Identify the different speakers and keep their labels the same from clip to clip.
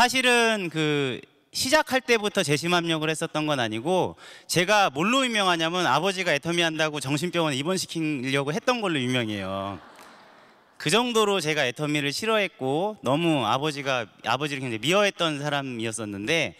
Speaker 1: 사실은 시작할 때부터 재심합력을 했었던 건 아니고, 제가 뭘로 유명하냐면 아버지가 애터미 한다고 정신병원에 입원시키려고 했던 걸로 유명해요. 그 정도로 제가 애터미를 싫어했고 너무 아버지를 굉장히 미워했던 사람이었었는데,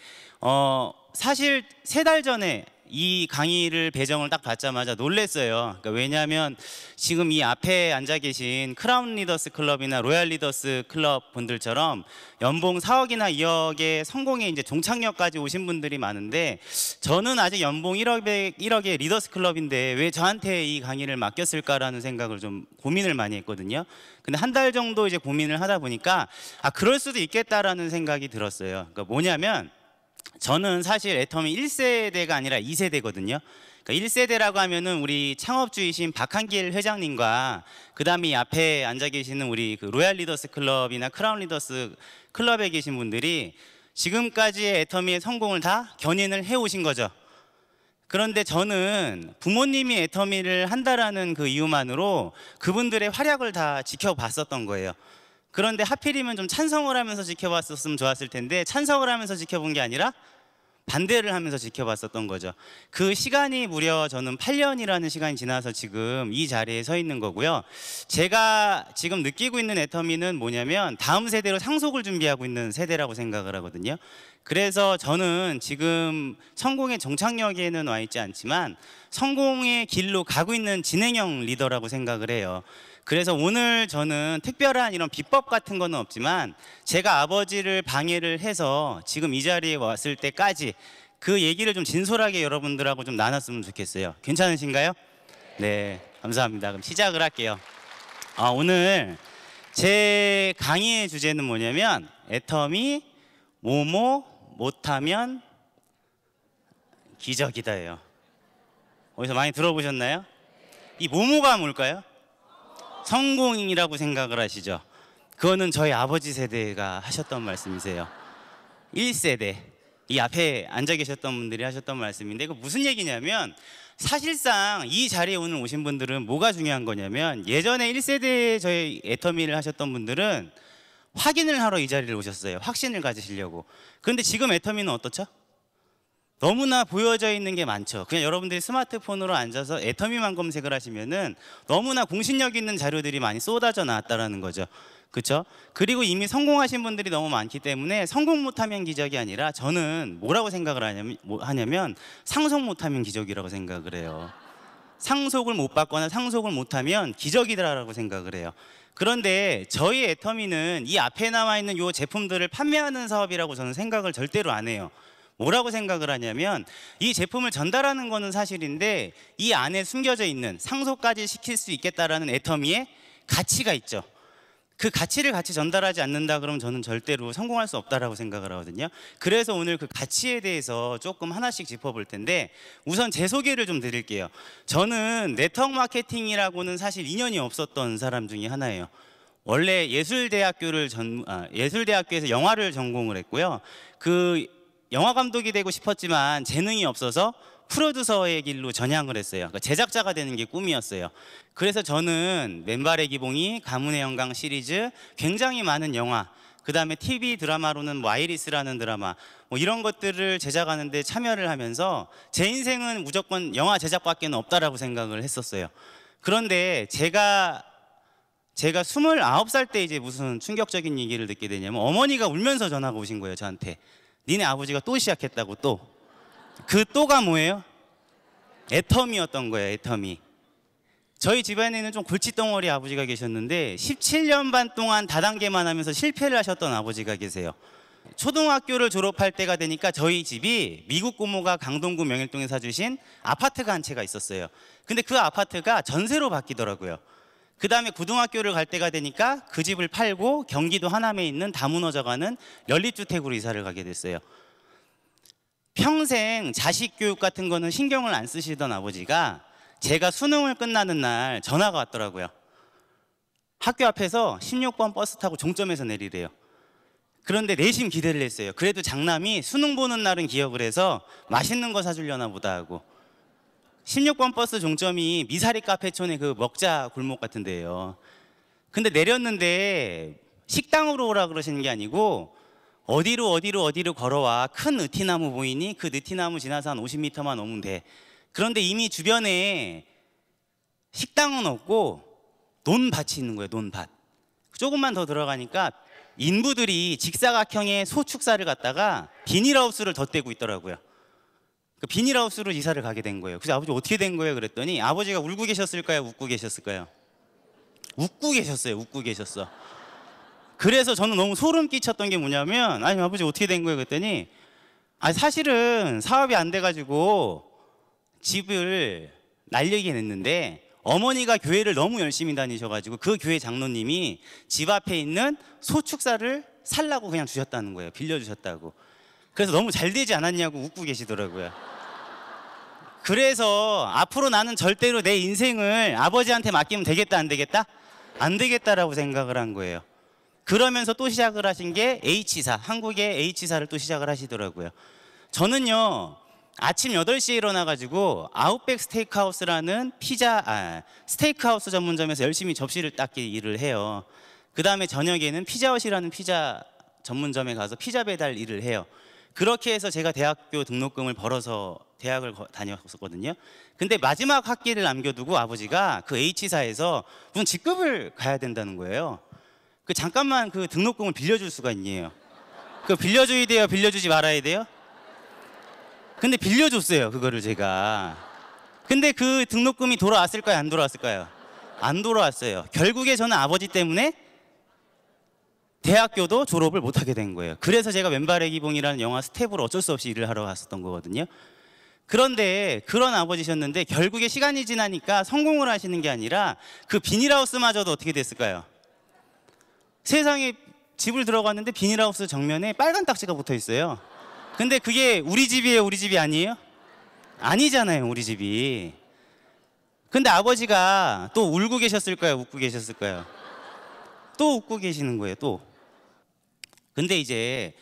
Speaker 1: 사실 3달 전에 이 강의를 배정을 딱 받자마자 놀랬어요. 그러니까 왜냐하면 지금 이 앞에 앉아 계신 크라운 리더스 클럽이나 로얄 리더스 클럽 분들처럼 연봉 4억이나 2억의 성공에 이제 종착역까지 오신 분들이 많은데, 저는 아직 연봉 1억의 리더스 클럽인데 왜 저한테 이 강의를 맡겼을까라는 생각을 좀 고민을 많이 했거든요. 근데 한 달 정도 이제 고민을 하다 보니까 그럴 수도 있겠다라는 생각이 들었어요. 그러니까 뭐냐면, 저는 사실 애터미 1세대가 아니라 2세대거든요. 그러니까 1세대라고 하면은 우리 창업주이신 박한길 회장님과 그 다음에 이 앞에 앉아 계시는 우리 로얄 리더스 클럽이나 크라운 리더스 클럽에 계신 분들이 지금까지의 애터미의 성공을 다 견인을 해오신 거죠. 그런데 저는 부모님이 애터미를 한다라는 그 이유만으로 그분들의 활약을 다 지켜봤었던 거예요. 그런데 하필이면 좀 찬성을 하면서 지켜봤었으면 좋았을 텐데, 찬성을 하면서 지켜본 게 아니라 반대를 하면서 지켜봤었던 거죠. 그 시간이 무려 저는 8년이라는 시간이 지나서 지금 이 자리에 서 있는 거고요. 제가 지금 느끼고 있는 애터미는 뭐냐면 다음 세대로 상속을 준비하고 있는 세대라고 생각을 하거든요. 그래서 저는 지금 성공의 종착역에는 와 있지 않지만 성공의 길로 가고 있는 진행형 리더라고 생각을 해요. 그래서 오늘 저는 특별한 이런 비법 같은 거는 없지만, 제가 아버지를 방해를 해서 지금 이 자리에 왔을 때까지 그 얘기를 좀 진솔하게 여러분들하고 좀 나눴으면 좋겠어요. 괜찮으신가요? 네, 감사합니다. 그럼 시작을 할게요. 오늘 제 강의의 주제는 뭐냐면, 애터미 뭐뭐 못하면 기적이다예요. 어디서 많이 들어보셨나요? 이 뭐뭐가 뭘까요? 성공이라고 생각을 하시죠? 그거는 저희 아버지 세대가 하셨던 말씀이세요. 1세대, 이 앞에 앉아 계셨던 분들이 하셨던 말씀인데, 이거 무슨 얘기냐면, 사실상 이 자리에 오늘 오신 분들은 뭐가 중요한 거냐면, 예전에 1세대 저희 애터미를 하셨던 분들은 확인을 하러 이 자리를 오셨어요. 확신을 가지시려고. 그런데 지금 애터미는 어떻죠? 너무나 보여져 있는 게 많죠. 그냥 여러분들이 스마트폰으로 앉아서 애터미만 검색을 하시면은 너무나 공신력 있는 자료들이 많이 쏟아져 나왔다라는 거죠. 그렇죠? 그리고 이미 성공하신 분들이 너무 많기 때문에 성공 못하면 기적이 아니라, 저는 뭐라고 생각을 하냐면 상속 못하면 기적이라고 생각을 해요. 상속을 못 받거나 상속을 못하면 기적이다라고 생각을 해요. 그런데 저희 애터미는 이 앞에 나와 있는 이 제품들을 판매하는 사업이라고 저는 생각을 절대로 안 해요. 뭐라고 생각을 하냐면, 이 제품을 전달하는 거는 사실인데 이 안에 숨겨져 있는 상속까지 시킬 수 있겠다라는 애터미의 가치가 있죠. 그 가치를 같이 전달하지 않는다 그러면 저는 절대로 성공할 수 없다라고 생각을 하거든요. 그래서 오늘 그 가치에 대해서 조금 하나씩 짚어볼 텐데, 우선 제 소개를 좀 드릴게요. 저는 네트워크 마케팅이라고는 사실 인연이 없었던 사람 중에 하나예요. 원래 예술대학교에서 영화를 전공을 했고요. 영화 감독이 되고 싶었지만 재능이 없어서 프로듀서의 길로 전향을 했어요. 그러니까 제작자가 되는 게 꿈이었어요. 그래서 저는 맨발의 기봉이, 가문의 영광 시리즈, 굉장히 많은 영화, 그 다음에 TV 드라마로는 아이리스라는 드라마, 이런 것들을 제작하는데 참여를 하면서 제 인생은 무조건 영화 제작밖에 없다라고 생각을 했었어요. 그런데 제가 29살 때 이제 무슨 충격적인 얘기를 듣게 되냐면, 어머니가 울면서 전화가 오신 거예요, 저한테. 니네 아버지가 또 시작했다고. 그 또가 뭐예요? 애터미였던 거예요. 애터미. 저희 집안에는 좀 골칫덩어리 아버지가 계셨는데 17년 반 동안 다단계만 하면서 실패를 하셨던 아버지가 계세요. 초등학교를 졸업할 때가 되니까 저희 집이 미국 고모가 강동구 명일동에 사주신 아파트가 한 채가 있었어요. 근데 그 아파트가 전세로 바뀌더라고요. 그 다음에 고등학교를 갈 때가 되니까 그 집을 팔고 경기도 하남에 있는 다문화져가는 연립주택으로 이사를 가게 됐어요. 평생 자식 교육 같은 거는 신경을 안 쓰시던 아버지가 제가 수능을 끝나는 날 전화가 왔더라고요. 학교 앞에서 16번 버스 타고 종점에서 내리래요. 그런데 내심 기대를 했어요. 그래도 장남이 수능 보는 날은 기억을 해서 맛있는 거 사주려나 보다 하고. 16번 버스 종점이 미사리 카페촌의 그 먹자 골목 같은 데예요. 근데 내렸는데 식당으로 오라 그러시는 게 아니고 어디로 걸어와. 큰 느티나무 보이니? 그 느티나무 지나서 한 50m만 오면 돼. 그런데 이미 주변에 식당은 없고 논밭이 있는 거예요. 논밭. 조금만 더 들어가니까 인부들이 직사각형의 소축사를 갖다가 비닐하우스를 덧대고 있더라고요. 그 비닐하우스로 이사를 가게 된 거예요. 그래서 아버지 어떻게 된 거예요? 그랬더니 아버지가 울고 계셨을까요? 웃고 계셨을까요? 웃고 계셨어요. 웃고 계셨어. 그래서 저는 너무 소름 끼쳤던 게 뭐냐면, 아니 아버지 어떻게 된 거예요? 그랬더니 아니 사실은 사업이 안 돼가지고 집을 날리게 됐는데 어머니가 교회를 너무 열심히 다니셔가지고 그 교회 장로님이 집 앞에 있는 소축사를 살라고 그냥 주셨다는 거예요. 빌려주셨다고. 그래서 너무 잘 되지 않았냐고 웃고 계시더라고요. 그래서 앞으로 나는 절대로 내 인생을 아버지한테 맡기면 되겠다 안 되겠다? 안 되겠다라고 생각을 한 거예요. 그러면서 또 시작을 하신 게 H사, 한국의 H사를 또 시작을 하시더라고요. 저는요 아침 8시에 일어나가지고 아웃백 스테이크하우스라는 스테이크하우스 전문점에서 열심히 접시를 닦기 일을 해요. 그 다음에 저녁에는 피자헛이라는 피자 전문점에 가서 피자 배달 일을 해요. 그렇게 해서 제가 대학교 등록금을 벌어서 대학을 다녔었거든요. 근데 마지막 학기를 남겨두고 아버지가 그 H사에서 무슨 직급을 가야 된다는 거예요. 그 잠깐만 그 등록금을 빌려줄 수가 있네요. 그 빌려줘야 돼요? 빌려주지 말아야 돼요? 근데 빌려줬어요. 그거를 제가. 근데 그 등록금이 돌아왔을까요? 안 돌아왔을까요? 안 돌아왔어요. 결국에 저는 아버지 때문에 대학교도 졸업을 못하게 된 거예요. 그래서 제가 왼발의 기봉이라는 영화 스텝으로 어쩔 수 없이 일을 하러 갔었던 거거든요. 그런데 그런 아버지셨는데 결국에 시간이 지나니까 성공을 하시는 게 아니라 그 비닐하우스마저도 어떻게 됐을까요? 세상에 집을 들어갔는데 비닐하우스 정면에 빨간 딱지가 붙어 있어요. 근데 그게 우리 집이에요? 우리 집이 아니에요? 아니잖아요. 우리 집이. 근데 아버지가 또 울고 계셨을까요? 웃고 계셨을까요? 또 웃고 계시는 거예요. 또. 근데 이제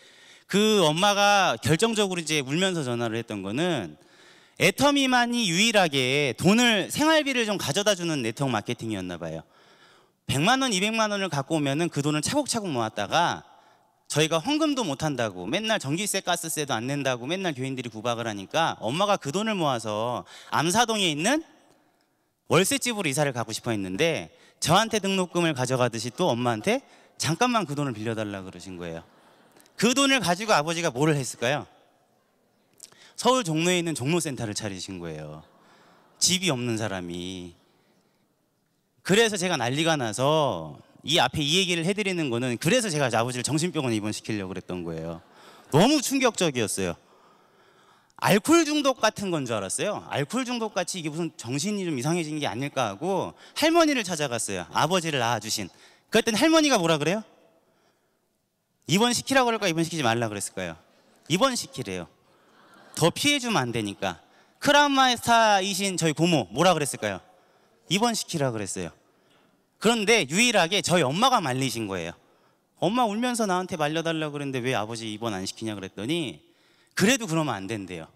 Speaker 1: 그 엄마가 결정적으로 이제 울면서 전화를 했던 거는 애터미만이 유일하게 돈을 생활비를 좀 가져다 주는 네트워크 마케팅이었나 봐요. 100만 원, 200만 원을 갖고 오면은 그 돈을 차곡차곡 모았다가 저희가 헌금도 못 한다고 맨날 전기세, 가스세도 안 낸다고 맨날 교인들이 구박을 하니까 엄마가 그 돈을 모아서 암사동에 있는 월세집으로 이사를 가고 싶어 했는데 저한테 등록금을 가져가듯이 또 엄마한테 잠깐만 그 돈을 빌려달라 그러신 거예요. 그 돈을 가지고 아버지가 뭐를 했을까요? 서울 종로에 있는 종로센터를 차리신 거예요. 집이 없는 사람이. 그래서 제가 난리가 나서 이 앞에 이 얘기를 해드리는 거는 그래서 제가 아버지를 정신병원에 입원시키려고 그랬던 거예요. 너무 충격적이었어요. 알코올 중독 같은 건 줄 알았어요. 알코올 중독 같이 이게 무슨 정신이 좀 이상해진 게 아닐까 하고 할머니를 찾아갔어요. 아버지를 낳아주신. 그랬더니 할머니가 뭐라 그래요? 입원시키라고 그럴까 입원시키지 말라 그랬을까요? 입원시키래요. 더 피해주면 안 되니까. 크라운마스터이신 저희 고모 뭐라 그랬을까요? 입원시키라 그랬어요. 그런데 유일하게 저희 엄마가 말리신 거예요. 엄마 울면서 나한테 말려달라고 그랬는데 왜 아버지 입원 안 시키냐 그랬더니 그래도 그러면 안 된대요.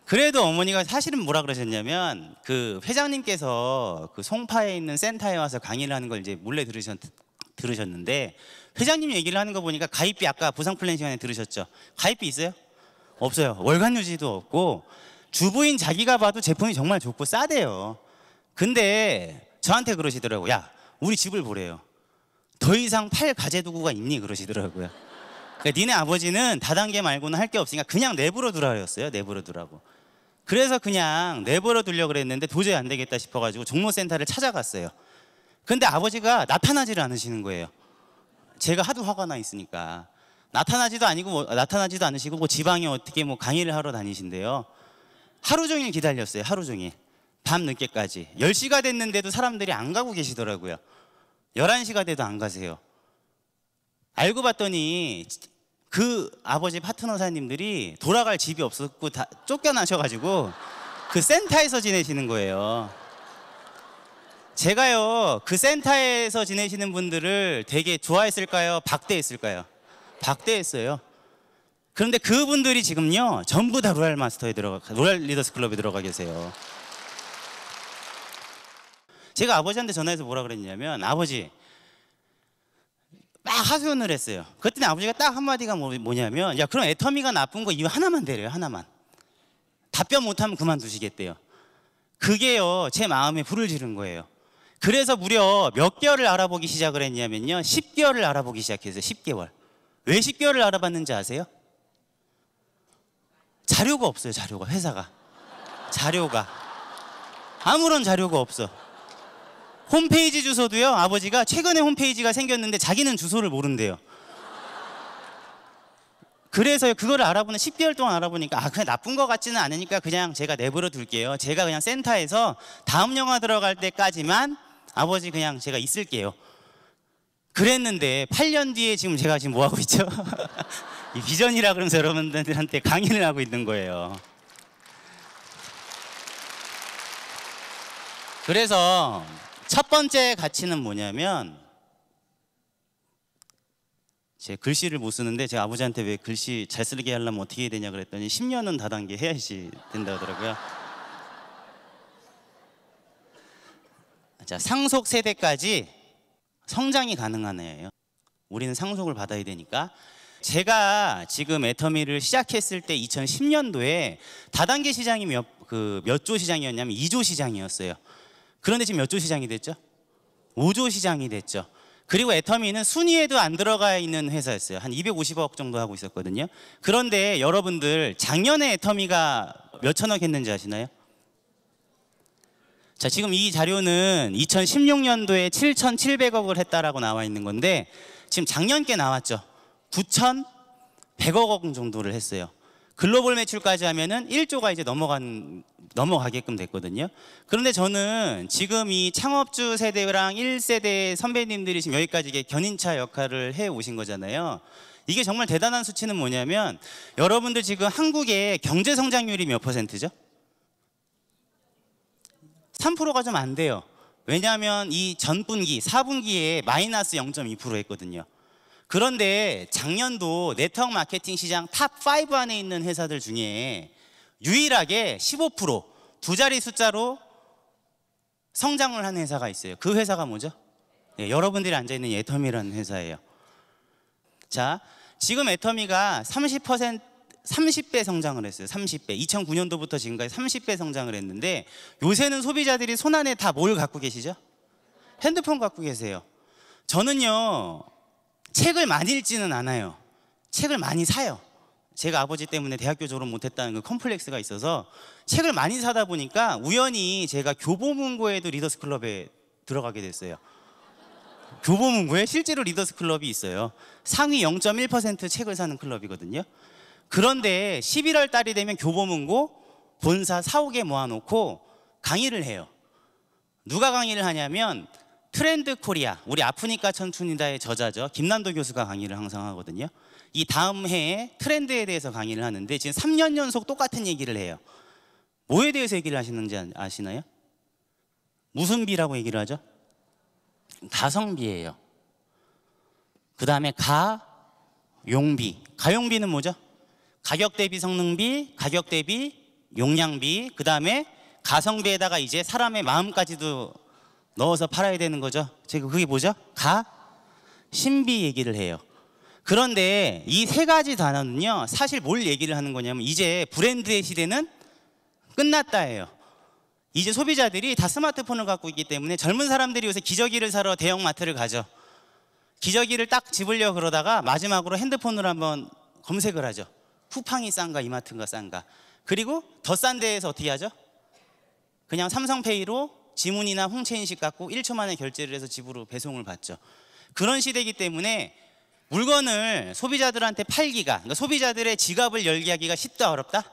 Speaker 1: 그래도 어머니가 사실은 뭐라 그러셨냐면 그 회장님께서 그 송파에 있는 센터에 와서 강의를 하는 걸 이제 몰래 들으셨는데 회장님 얘기를 하는 거 보니까 가입비 아까 보상 플랜 시간에 들으셨죠? 가입비 있어요? 없어요. 월간 유지도 없고 주부인 자기가 봐도 제품이 정말 좋고 싸대요. 근데 저한테 그러시더라고요. 야, 우리 집을 보래요. 더 이상 팔 가재 도구가 있니? 그러시더라고요. 그러니까 니네 아버지는 다단계 말고는 할 게 없으니까 그냥 내버려 두라 그랬어요. 내버려 두라고. 그래서 그냥 내버려 두려고 그랬는데 도저히 안 되겠다 싶어가지고 종로센터를 찾아갔어요. 근데 아버지가 나타나지를 않으시는 거예요. 제가 하도 화가 나 있으니까. 나타나지도 않으시고 뭐 지방에 어떻게 뭐 강의를 하러 다니신대요. 하루 종일 기다렸어요. 하루 종일. 밤 늦게까지. 10시가 됐는데도 사람들이 안 가고 계시더라고요. 11시가 돼도 안 가세요. 알고 봤더니 그 아버지 파트너사님들이 돌아갈 집이 없었고 다 쫓겨나셔가지고 그 센터에서 지내시는 거예요. 제가요 그 센터에서 지내시는 분들을 되게 좋아했을까요? 박대했을까요? 박대했어요. 그런데 그분들이 지금요 전부 다 로얄 리더스 클럽에 들어가 계세요. 제가 아버지한테 전화해서 뭐라 그랬냐면 아버지 막 하소연을 했어요. 그랬더니 아버지가 딱 한마디가 뭐냐면, 야, 그럼 애터미가 나쁜 거 이유 하나만 대래요. 하나만. 답변 못하면 그만두시겠대요. 그게요, 제 마음에 불을 지른 거예요. 그래서 무려 몇 개월을 알아보기 시작을 했냐면요, 10개월을 알아보기 시작했어요. 10개월. 왜 10개월을 알아봤는지 아세요? 자료가 없어요. 자료가. 회사가 자료가 아무런 자료가 없어. 홈페이지 주소도요, 아버지가 최근에 홈페이지가 생겼는데 자기는 주소를 모른대요. 그래서 그거를 알아보는 10개월 동안 알아보니까, 그냥 나쁜 거 같지는 않으니까 그냥 제가 내버려 둘게요. 제가 그냥 센터에서 다음 영화 들어갈 때까지만 아버지 그냥 제가 있을게요. 그랬는데 8년 뒤에 지금 제가 지금 뭐 하고 있죠? 이 비전이라 그러면서 여러분들한테 강의를 하고 있는 거예요. 그래서 첫 번째 가치는 뭐냐면, 제 글씨를 못 쓰는데 제가 아버지한테 왜 글씨 잘 쓰게 하려면 어떻게 해야 되냐 그랬더니 10년은 다단계 해야지 된다 하더라고요. 자, 상속 세대까지 성장이 가능한 애예요. 우리는 상속을 받아야 되니까. 제가 지금 애터미를 시작했을 때 2010년도에 다단계 시장이 몇 조 시장이었냐면 2조 시장이었어요. 그런데 지금 몇 조 시장이 됐죠? 5조 시장이 됐죠. 그리고 애터미는 순위에도 안 들어가 있는 회사였어요. 한 250억 정도 하고 있었거든요. 그런데 여러분들 작년에 애터미가 몇 천억 했는지 아시나요? 자, 지금 이 자료는 2016년도에 7,700억을 했다라고 나와 있는 건데, 지금 작년께 나왔죠. 9,100억 원 정도를 했어요. 글로벌 매출까지 하면은 1조가 이제 넘어가게끔 됐거든요. 그런데 저는 지금 이 창업주 세대랑 1세대 선배님들이 지금 여기까지 이게 견인차 역할을 해 오신 거잖아요. 이게 정말 대단한 수치는 뭐냐면, 여러분들 지금 한국의 경제 성장률이 몇 %죠? 3%가 좀 안 돼요. 왜냐하면 이 전분기, 4분기에 마이너스 0.2% 했거든요. 그런데 작년도 네트워크 마케팅 시장 탑5 안에 있는 회사들 중에 유일하게 15%, 두 자리 숫자로 성장을 한 회사가 있어요. 그 회사가 뭐죠? 네, 여러분들이 앉아있는 애터미라는 회사예요. 자, 지금 애터미가 30배 성장을 했어요. 30배. 2009년도부터 지금까지 30배 성장을 했는데, 요새는 소비자들이 손안에 다 뭘 갖고 계시죠? 핸드폰 갖고 계세요. 저는요, 책을 많이 읽지는 않아요. 책을 많이 사요. 제가 아버지 때문에 대학교 졸업 못했다는 그 컴플렉스가 있어서 책을 많이 사다 보니까 우연히 제가 교보문고에도 리더스 클럽에 들어가게 됐어요. 교보문고에 실제로 리더스 클럽이 있어요. 상위 0.1% 책을 사는 클럽이거든요. 그런데 11월 달이 되면 교보문고 본사 4, 5개 모아놓고 강의를 해요. 누가 강의를 하냐면 트렌드 코리아, 우리 아프니까 천춘이다의 저자죠. 김난도 교수가 강의를 항상 하거든요. 이 다음 해에 트렌드에 대해서 강의를 하는데 지금 3년 연속 똑같은 얘기를 해요. 뭐에 대해서 얘기를 하시는지 아시나요? 무슨 비라고 얘기를 하죠? 가성비예요. 그 다음에 가용비. 가용비는 뭐죠? 가격 대비 성능비, 가격 대비 용량비, 그 다음에 가성비에다가 이제 사람의 마음까지도 넣어서 팔아야 되는 거죠. 제가 그게 뭐죠? 신비 얘기를 해요. 그런데 이 세 가지 단어는요, 사실 뭘 얘기를 하는 거냐면 이제 브랜드의 시대는 끝났다예요. 이제 소비자들이 다 스마트폰을 갖고 있기 때문에 젊은 사람들이 요새 기저귀를 사러 대형마트를 가죠. 기저귀를 딱 집으려고 그러다가 마지막으로 핸드폰으로 한번 검색을 하죠. 쿠팡이 싼가 이마트가 싼가. 그리고 더 싼 데에서 어떻게 하죠? 그냥 삼성페이로 지문이나 홍채 인식 갖고 1초 만에 결제를 해서 집으로 배송을 받죠. 그런 시대이기 때문에 물건을 소비자들한테 팔기가, 그러니까 소비자들의 지갑을 열게 하기가 쉽다 어렵다?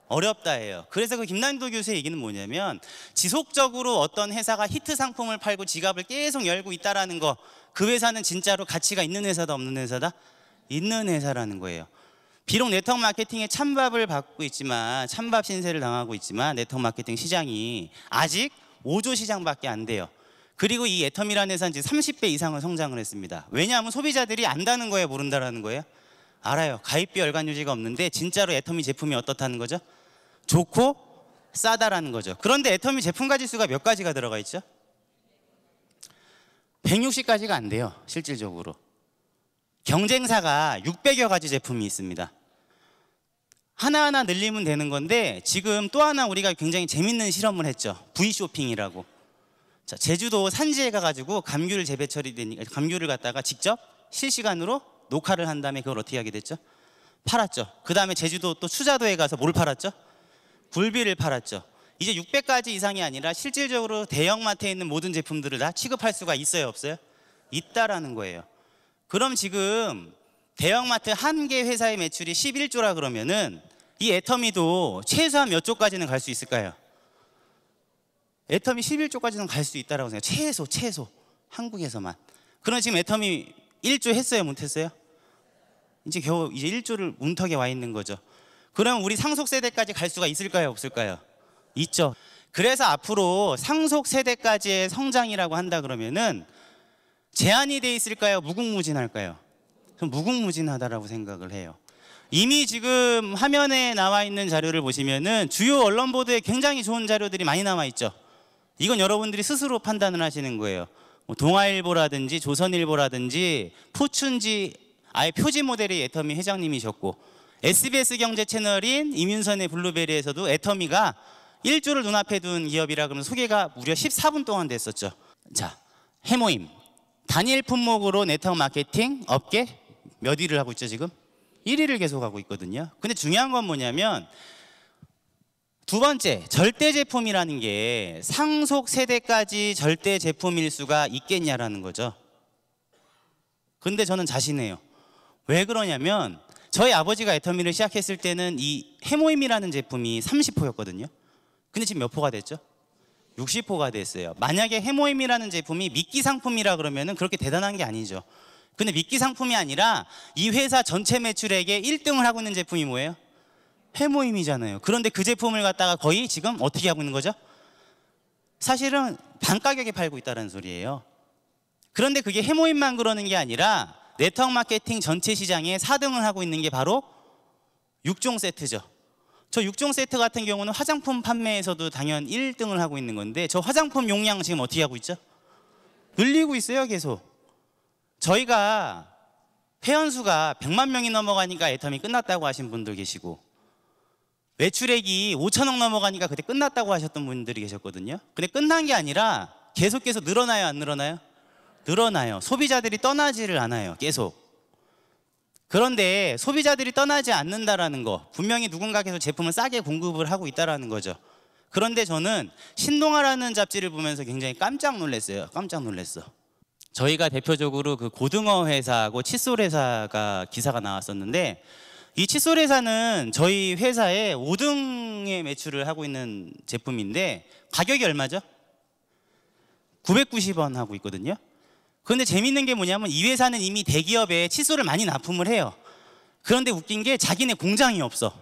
Speaker 1: 어렵다예요. 그래서 그 김난도 교수의 얘기는 뭐냐면, 지속적으로 어떤 회사가 히트 상품을 팔고 지갑을 계속 열고 있다라는 거, 그 회사는 진짜로 가치가 있는 회사다 없는 회사다? 있는 회사라는 거예요. 비록 네트워크 마케팅에 찬밥을 받고 있지만, 찬밥 신세를 당하고 있지만 네트워크 마케팅 시장이 아직 5조 시장밖에 안 돼요. 그리고 이 애터미라는 회사는 지금 30배 이상을 성장을 했습니다. 왜냐하면 소비자들이 안다는 거예요, 모른다라는 거예요? 알아요. 가입비 열관 유지가 없는데 진짜로 애터미 제품이 어떻다는 거죠? 좋고 싸다라는 거죠. 그런데 애터미 제품 가지수가 몇 가지가 들어가 있죠? 160가지가 안 돼요, 실질적으로. 경쟁사가 600여 가지 제품이 있습니다. 하나하나 늘리면 되는 건데 지금 또 하나 우리가 굉장히 재밌는 실험을 했죠. V쇼핑이라고. 자, 제주도 산지에 가가지고 감귤 재배 처리되니까 감귤을 갖다가 직접 실시간으로 녹화를 한 다음에 그걸 어떻게 하게 됐죠? 팔았죠. 그 다음에 제주도 또 추자도에 가서 뭘 팔았죠? 굴비를 팔았죠. 이제 600가지 이상이 아니라 실질적으로 대형마트에 있는 모든 제품들을 다 취급할 수가 있어요, 없어요? 있다라는 거예요. 그럼 지금 대형마트 한 개 회사의 매출이 11조라 그러면은 이 애터미도 최소한 몇 조까지는 갈 수 있을까요? 애터미 11조까지는 갈 수 있다라고 생각해요. 최소 한국에서만. 그럼 지금 애터미 1조 했어요, 못 했어요? 이제 겨우 이제 1조를 문턱에 와 있는 거죠. 그럼 우리 상속 세대까지 갈 수가 있을까요, 없을까요? 있죠. 그래서 앞으로 상속 세대까지의 성장이라고 한다 그러면은 제한이 돼 있을까요, 무궁무진할까요? 전 무궁무진하다라고 생각을 해요. 이미 지금 화면에 나와 있는 자료를 보시면은 주요 언론 보도에 굉장히 좋은 자료들이 많이 남아 있죠. 이건 여러분들이 스스로 판단을 하시는 거예요. 뭐 동아일보라든지 조선일보라든지 포춘지 아예 표지 모델이 애터미 회장님이셨고, SBS 경제 채널인 이민선의 블루베리에서도 애터미가 1조를 눈앞에 둔 기업이라 그러면 소개가 무려 14분 동안 됐었죠. 자, 해모임 단일 품목으로 네트워크 마케팅 업계 몇 위를 하고 있죠 지금? 1위를 계속하고 있거든요. 근데 중요한 건 뭐냐면 두 번째, 절대 제품이라는 게 상속 세대까지 절대 제품일 수가 있겠냐라는 거죠. 근데 저는 자신해요. 왜 그러냐면 저희 아버지가 애터미를 시작했을 때는 이 해모임이라는 제품이 30호였거든요. 근데 지금 몇 호가 됐죠? 60호가 됐어요. 만약에 해모임이라는 제품이 미끼 상품이라 그러면은 그렇게 대단한 게 아니죠. 근데 미끼 상품이 아니라 이 회사 전체 매출액에 1등을 하고 있는 제품이 뭐예요? 해모임이잖아요. 그런데 그 제품을 갖다가 거의 지금 어떻게 하고 있는 거죠? 사실은 반가격에 팔고 있다는 소리예요. 그런데 그게 해모임만 그러는 게 아니라 네트워크 마케팅 전체 시장에 4등을 하고 있는 게 바로 6종 세트죠. 저 6종 세트 같은 경우는 화장품 판매에서도 당연 1등을 하고 있는 건데 저 화장품 용량 지금 어떻게 하고 있죠? 늘리고 있어요, 계속. 저희가 회원수가 100만 명이 넘어가니까 애터미 끝났다고 하신 분들 계시고, 매출액이 5천억 넘어가니까 그때 끝났다고 하셨던 분들이 계셨거든요. 근데 끝난 게 아니라 계속 늘어나요, 안 늘어나요? 늘어나요. 소비자들이 떠나지를 않아요, 계속. 그런데 소비자들이 떠나지 않는다라는 거, 분명히 누군가께서 제품을 싸게 공급을 하고 있다라는 거죠. 그런데 저는 신동아라는 잡지를 보면서 굉장히 깜짝 놀랐어요. 깜짝 놀랐어. 저희가 대표적으로 그 고등어 회사하고 칫솔 회사가 기사가 나왔었는데, 이 칫솔 회사는 저희 회사의 5등의 매출을 하고 있는 제품인데 가격이 얼마죠? 990원 하고 있거든요. 그런데 재밌는 게 뭐냐면 이 회사는 이미 대기업에 칫솔을 많이 납품을 해요. 그런데 웃긴 게 자기네 공장이 없어.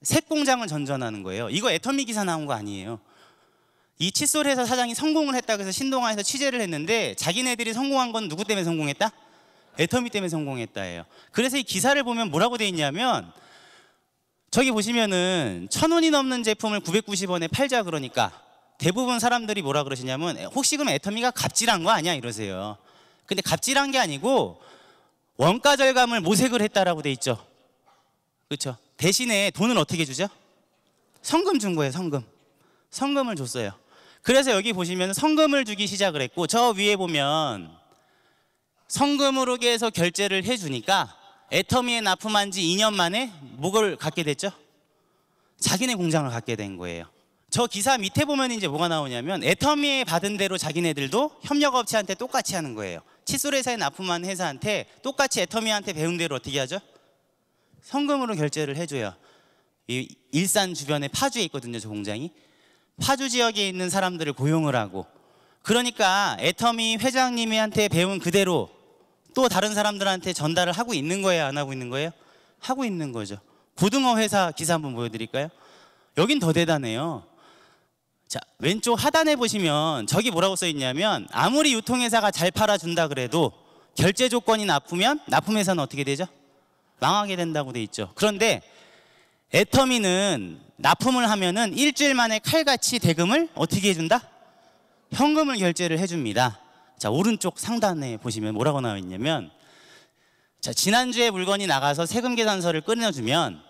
Speaker 1: 새 공장을 전전하는 거예요. 이거 애터미 기사 나온 거 아니에요. 이 칫솔 회사 사장이 성공을 했다고 해서 신동아에서 취재를 했는데 자기네들이 성공한 건 누구 때문에 성공했다? 애터미 때문에 성공했다예요. 그래서 이 기사를 보면 뭐라고 돼 있냐면, 저기 보시면은 1,000원이 넘는 제품을 990원에 팔자 그러니까 대부분 사람들이 뭐라 그러시냐면 혹시 그럼 애터미가 갑질한 거 아니야 이러세요. 근데 갑질한 게 아니고 원가 절감을 모색을 했다라고 돼 있죠. 그렇죠? 대신에 돈을 어떻게 주죠? 성금 준 거예요, 성금. 성금을 줬어요. 그래서 여기 보시면 성금을 주기 시작을 했고, 저 위에 보면 성금으로 해서 결제를 해주니까 애터미에 납품한 지 2년 만에 뭐를 갖게 됐죠? 자기네 공장을 갖게 된 거예요. 저 기사 밑에 보면 이제 뭐가 나오냐면 애터미에 받은 대로 자기네들도 협력업체한테 똑같이 하는 거예요. 칫솔 회사에 납품한 회사한테 똑같이 애터미한테 배운 대로 어떻게 하죠? 성금으로 결제를 해줘요. 이 일산 주변에 파주에 있거든요, 저 공장이. 파주 지역에 있는 사람들을 고용을 하고, 그러니까 애터미 회장님한테 배운 그대로 또 다른 사람들한테 전달을 하고 있는 거예요, 안 하고 있는 거예요? 하고 있는 거죠. 고등어 회사 기사 한번 보여드릴까요? 여긴 더 대단해요. 자, 왼쪽 하단에 보시면 저기 뭐라고 써 있냐면, 아무리 유통회사가 잘 팔아준다 그래도 결제 조건이 나쁘면 납품회사는 어떻게 되죠? 망하게 된다고 돼 있죠. 그런데 애터미는 납품을 하면은 일주일 만에 칼같이 대금을 어떻게 해준다? 현금을 결제를 해줍니다. 자, 오른쪽 상단에 보시면 뭐라고 나와 있냐면, 자, 지난주에 물건이 나가서 세금 계산서를 끊어주면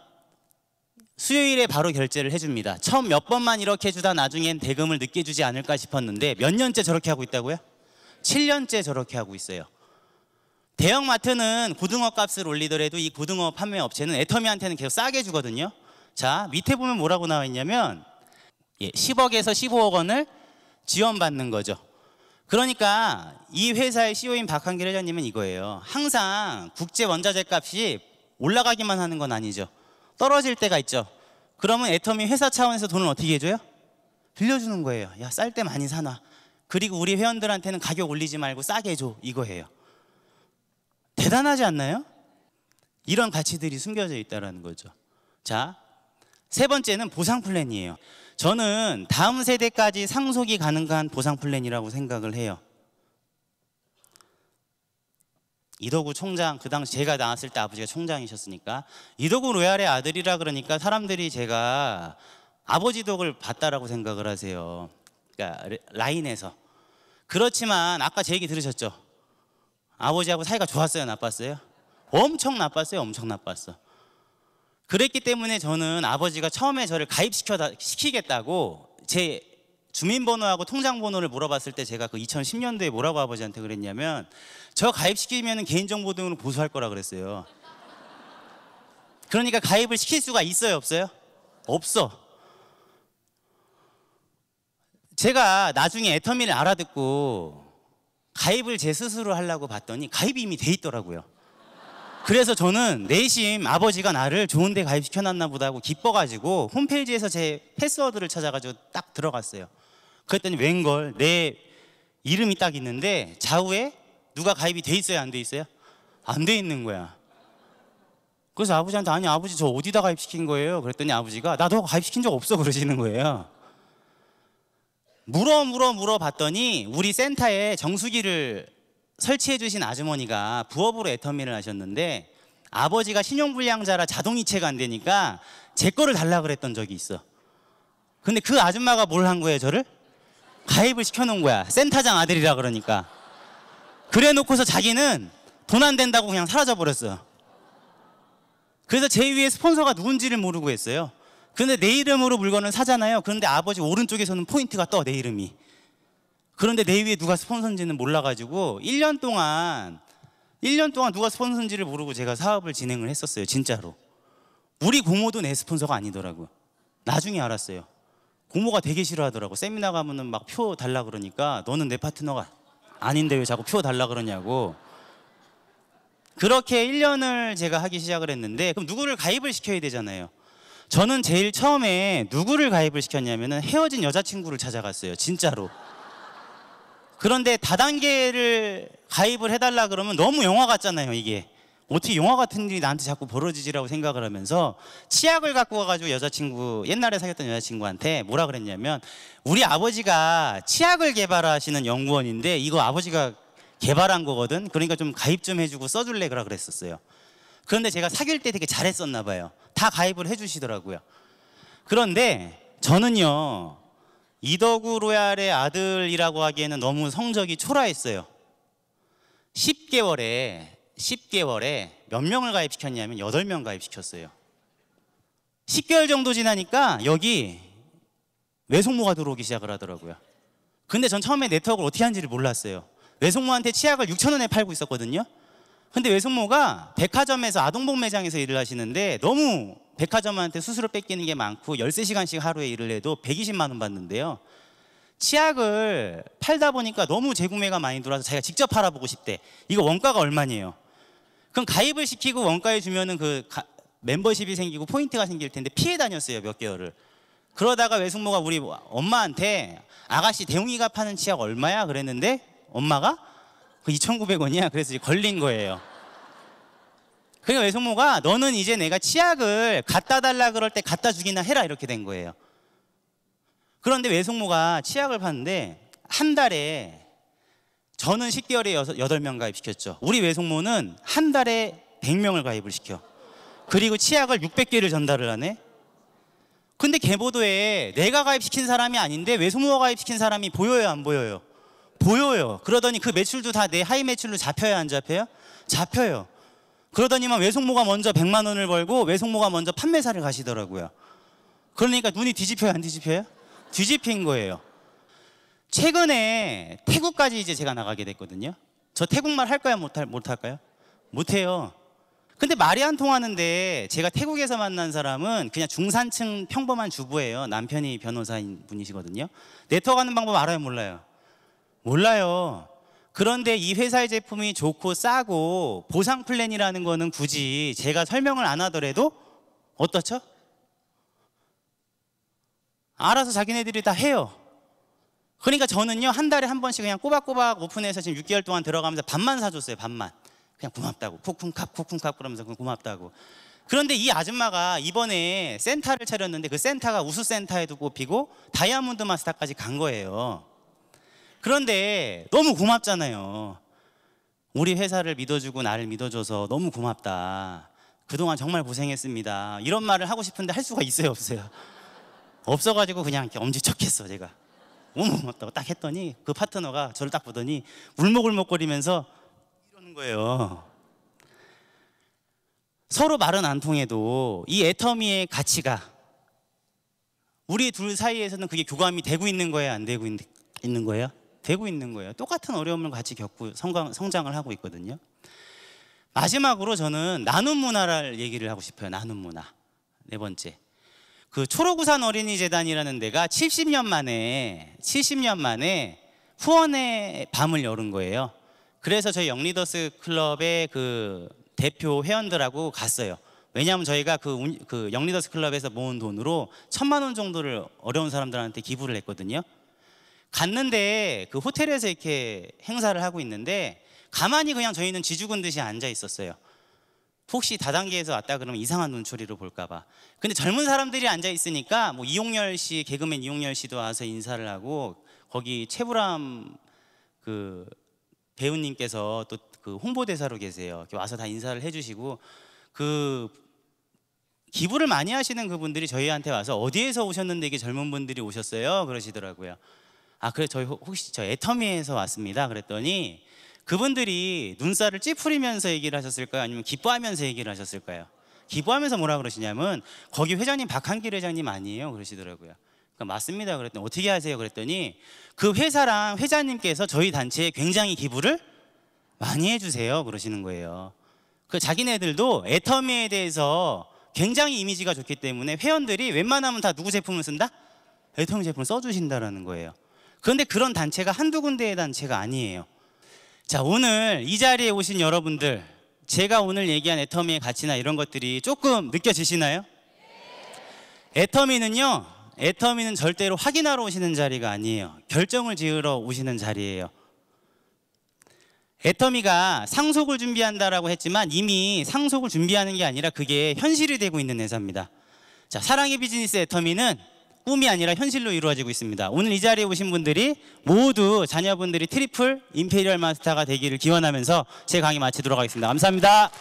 Speaker 1: 수요일에 바로 결제를 해줍니다. 처음 몇 번만 이렇게 해주다 나중엔 대금을 늦게 주지 않을까 싶었는데 몇 년째 저렇게 하고 있다고요? 7년째 저렇게 하고 있어요. 대형마트는 고등어 값을 올리더라도 이 고등어 판매 업체는 애터미한테는 계속 싸게 주거든요. 자, 밑에 보면 뭐라고 나와 있냐면 10억에서 15억 원을 지원받는 거죠. 그러니까 이 회사의 CEO인 박한길 회장님은 이거예요. 항상 국제 원자재 값이 올라가기만 하는 건 아니죠. 떨어질 때가 있죠. 그러면 애터미 회사 차원에서 돈을 어떻게 해줘요? 빌려주는 거예요. 야, 쌀 때 많이 사놔. 그리고 우리 회원들한테는 가격 올리지 말고 싸게 해줘. 이거예요. 대단하지 않나요? 이런 가치들이 숨겨져 있다는 거죠. 자, 세 번째는 보상 플랜이에요. 저는 다음 세대까지 상속이 가능한 보상 플랜이라고 생각을 해요. 이덕우 총장, 그 당시 제가 나왔을 때 아버지가 총장이셨으니까 이덕우 로얄의 아들이라 그러니까 사람들이 제가 아버지 덕을 봤다라고 생각을 하세요. 그러니까 라인에서. 그렇지만 아까 제 얘기 들으셨죠? 아버지하고 사이가 좋았어요, 나빴어요? 엄청 나빴어. 그랬기 때문에 저는 아버지가 처음에 저를 가입시키겠다고 제 주민번호하고 통장번호를 물어봤을 때 제가 그 2010년도에 뭐라고 아버지한테 그랬냐면 저 가입시키면 개인정보 등으로 보수할 거라 그랬어요. 그러니까 가입을 시킬 수가 있어요, 없어요? 없어. 제가 나중에 애터미를 알아듣고 가입을 제 스스로 하려고 봤더니 가입이 이미 돼 있더라고요. 그래서 저는 내심 아버지가 나를 좋은 데 가입시켜놨나 보다 하고 기뻐가지고 홈페이지에서 제 패스워드를 찾아가지고 딱 들어갔어요. 그랬더니 웬걸 내 이름이 딱 있는데 좌우에 누가 가입이 돼 있어요, 안 돼 있어요? 안 돼 있는 거야. 그래서 아버지한테 아니 아버지 저 어디다 가입시킨 거예요? 그랬더니 아버지가 나 너 가입시킨 적 없어 그러시는 거예요. 물어봤더니 우리 센터에 정수기를 설치해 주신 아주머니가 부업으로 애터미를 하셨는데 아버지가 신용불량자라 자동이체가 안 되니까 제 거를 달라 그랬던 적이 있어. 근데 그 아줌마가 뭘 한 거예요, 저를? 가입을 시켜놓은 거야. 센터장 아들이라 그러니까. 그래 놓고서 자기는 돈 안 된다고 그냥 사라져 버렸어. 그래서 제 위에 스폰서가 누군지를 모르고 했어요. 근데 내 이름으로 물건을 사잖아요. 그런데 아버지 오른쪽에서는 포인트가 떠, 내 이름이. 그런데 내 위에 누가 스폰서인지는 몰라가지고 1년 동안 누가 스폰서인지를 모르고 제가 사업을 진행을 했었어요, 진짜로. 우리 고모도 내 스폰서가 아니더라고요. 나중에 알았어요. 고모가 되게 싫어하더라고. 세미나 가면은 막 표 달라 그러니까 너는 내 파트너가 아닌데 왜 자꾸 표 달라 그러냐고. 그렇게 1년을 제가 하기 시작을 했는데 그럼 누구를 가입을 시켜야 되잖아요. 저는 제일 처음에 누구를 가입을 시켰냐면은 헤어진 여자친구를 찾아갔어요, 진짜로. 그런데 다단계를 가입을 해달라 그러면 너무 영화 같잖아요, 이게. 어떻게 영화 같은 일이 나한테 자꾸 벌어지지라고 생각을 하면서 치약을 갖고 와가지고 여자친구, 옛날에 사귀었던 여자친구한테 뭐라 그랬냐면 우리 아버지가 치약을 개발하시는 연구원인데 이거 아버지가 개발한 거거든. 그러니까 좀 가입 좀 해주고 써줄래 그라 그랬었어요. 그런데 제가 사귈 때 되게 잘했었나 봐요. 다 가입을 해주시더라고요. 그런데 저는요, 이덕우 로얄의 아들이라고 하기에는 너무 성적이 초라했어요. 10개월에 몇 명을 가입시켰냐면 8명 가입시켰어요. 10개월 정도 지나니까 여기 외숙모가 들어오기 시작을 하더라고요. 근데 전 처음에 네트워크를 어떻게 하는지를 몰랐어요. 외숙모한테 치약을 6,000원에 팔고 있었거든요. 근데 외숙모가 백화점에서 아동복 매장에서 일을 하시는데 너무 백화점한테 수수료 뺏기는 게 많고 13시간씩 하루에 일을 해도 120만 원 받는데요. 치약을 팔다 보니까 너무 재구매가 많이 들어와서 자기가 직접 팔아보고 싶대. 이거 원가가 얼마냐요? 그럼 가입을 시키고 원가에 주면은 멤버십이 생기고 포인트가 생길 텐데 피해 다녔어요, 몇 개월을. 그러다가 외숙모가 우리 엄마한테 아가씨 대웅이가 파는 치약 얼마야? 그랬는데 엄마가 그 2,900원이야. 그래서 걸린 거예요. 그러니까 외숙모가 너는 이제 내가 치약을 갖다 달라 그럴 때 갖다 주기나 해라 이렇게 된 거예요. 그런데 외숙모가 치약을 파는데 한 달에 저는 10개월에 8명 가입시켰죠. 우리 외숙모는 한 달에 100명을 가입을 시켜. 그리고 치약을 600개를 전달을 하네. 근데 개보도에 내가 가입시킨 사람이 아닌데 외숙모가 가입시킨 사람이 보여요, 안 보여요? 보여요. 그러더니 그 매출도 다 내 하이 매출로 잡혀요, 안 잡혀요? 잡혀요. 그러더니만 외숙모가 먼저 100만 원을 벌고 외숙모가 먼저 판매사를 가시더라고요. 그러니까 눈이 뒤집혀요, 안 뒤집혀요? 뒤집힌 거예요. 최근에 태국까지 이제 제가 나가게 됐거든요. 저 태국말 할까요? 못할까요? 못해요. 근데 말이 안 통하는데 제가 태국에서 만난 사람은 그냥 중산층 평범한 주부예요. 남편이 변호사인 분이시거든요. 네트워크하는 방법 알아요? 몰라요? 몰라요. 그런데 이 회사의 제품이 좋고 싸고 보상 플랜이라는 거는 굳이 제가 설명을 안 하더라도 어떻죠? 알아서 자기네들이 다 해요. 그러니까 저는요 한 달에 한 번씩 그냥 꼬박꼬박 오픈해서 지금 6개월 동안 들어가면서 밥만 사줬어요. 밥만. 그냥 고맙다고 쿵쿵캅 그러면서 고맙다고. 그런데 이 아줌마가 이번에 센터를 차렸는데 그 센터가 우수 센터에도 꼽히고 다이아몬드 마스터까지 간 거예요. 그런데 너무 고맙잖아요. 우리 회사를 믿어주고 나를 믿어줘서 너무 고맙다. 그동안 정말 고생했습니다. 이런 말을 하고 싶은데 할 수가 있어요, 없어요? 없어가지고 그냥 이렇게 엄지척했어 제가. 너무 고맙다고 딱 했더니 그 파트너가 저를 딱 보더니 울먹울먹거리면서 이러는 거예요. 서로 말은 안 통해도 이 애터미의 가치가 우리 둘 사이에서는 그게 교감이 되고 있는 거예요, 안 되고 있는 거예요? 되고 있는 거예요. 똑같은 어려움을 같이 겪고 성장을 하고 있거든요. 마지막으로 저는 나눔 문화를 얘기를 하고 싶어요. 나눔 문화. 네 번째. 그 초록우산 어린이재단이라는 데가 70년 만에 후원의 밤을 열은 거예요. 그래서 저희 영리더스 클럽의 그 대표 회원들하고 갔어요. 왜냐하면 저희가 그 영리더스 클럽에서 모은 돈으로 1,000만 원 정도를 어려운 사람들한테 기부를 했거든요. 갔는데 그 호텔에서 이렇게 행사를 하고 있는데 가만히 그냥 저희는 쥐죽은 듯이 앉아 있었어요. 혹시 다단계에서 왔다 그러면 이상한 눈초리로 볼까봐. 근데 젊은 사람들이 앉아 있으니까 뭐 이용열 씨, 개그맨 이용열 씨도 와서 인사를 하고 거기 최불암 그 배우님께서 또 그 홍보대사로 계세요. 이렇게 와서 다 인사를 해주시고 그 기부를 많이 하시는 그분들이 저희한테 와서 어디에서 오셨는데 이게 젊은 분들이 오셨어요? 그러시더라고요. 아 그래 저희 혹시 저 애터미에서 왔습니다. 그랬더니 그분들이 눈살을 찌푸리면서 얘기를 하셨을까요? 아니면 기뻐하면서 얘기를 하셨을까요? 기뻐하면서 뭐라 그러시냐면 거기 회장님 박한길 회장님 아니에요? 그러시더라고요. 그러니까 맞습니다. 그랬더니 어떻게 하세요? 그랬더니 그 회사랑 회장님께서 저희 단체에 굉장히 기부를 많이 해주세요. 그러시는 거예요. 그 자기네들도 애터미에 대해서 굉장히 이미지가 좋기 때문에 회원들이 웬만하면 다 누구 제품을 쓴다? 애터미 제품을 써주신다라는 거예요. 그런데 그런 단체가 한두 군데의 단체가 아니에요. 자, 오늘 이 자리에 오신 여러분들, 제가 오늘 얘기한 애터미의 가치나 이런 것들이 조금 느껴지시나요? 애터미는 절대로 확인하러 오시는 자리가 아니에요. 결정을 지으러 오시는 자리예요. 애터미가 상속을 준비한다라고 했지만 이미 상속을 준비하는 게 아니라 그게 현실이 되고 있는 회사입니다. 자, 사랑의 비즈니스 애터미는 꿈이 아니라 현실로 이루어지고 있습니다. 오늘 이 자리에 오신 분들이 모두 자녀분들이 트리플 임페리얼 마스터가 되기를 기원하면서 제 강의 마치도록 하겠습니다. 감사합니다.